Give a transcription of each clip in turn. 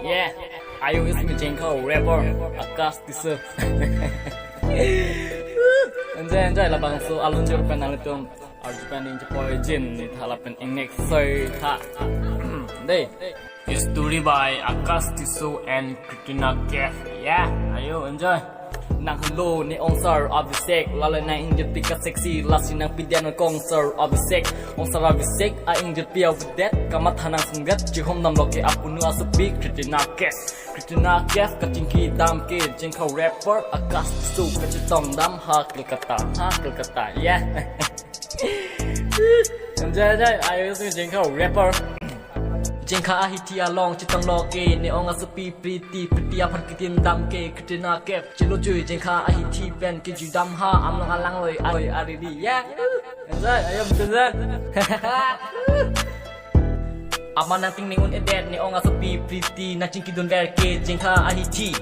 yeah. Ayo is me Jenko rapper Augustus. Enjoy lah bang so alun jor penal itu Arjupan yang cepoy jin nih halapan ingek soy ha. Deh. History by Augustus and Christina Kev. Yeah, ayo enjoy. Nang hello ni onsar Abhishek lala na injit pika sexy lasi nang pidyan ng konsar Abhishek onsar Abhishek a injit pia with that kamat hanang sunggat jihom nam loke apunu asupi Christina Kev kacingki dam ke jengkau rapper Augustus kacitong dam hakil kata yeah. Enjoy ayo sing jengkau rapper Jengka ahiti along citang loke ne onga sepi pretty apan kitin dam ke Christina Kev cilo cuy jengka ahiti ben ke judam ha am lang loi ari di ya enjoy ayo betul aman nanting ningun edet ne onga sepi pretty na cingki don ber ke jengka ahiti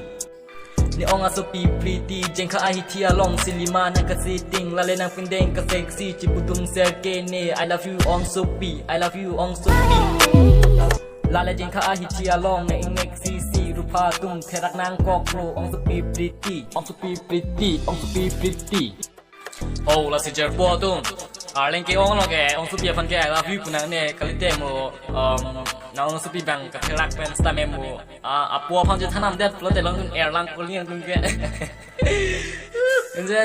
ni onga sepi pretty jengka ahiti along silima na kasiting lale nang pindeng ka sexy ciputung serke ne I love you on sopi Lala jengka ahiti along na ingek sisi rupa tum terak nang koklo ong sepi pretty oh la si jerpo tum arlen ke ong lo ke ong sepi fan ke I love you punang ne kalite mo na ong sepi bang ka terak pen sta memo apo phang je thanam det flote long air lang ko liang tum ke enjoy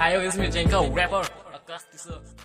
ayo is me jengka rapper Augustus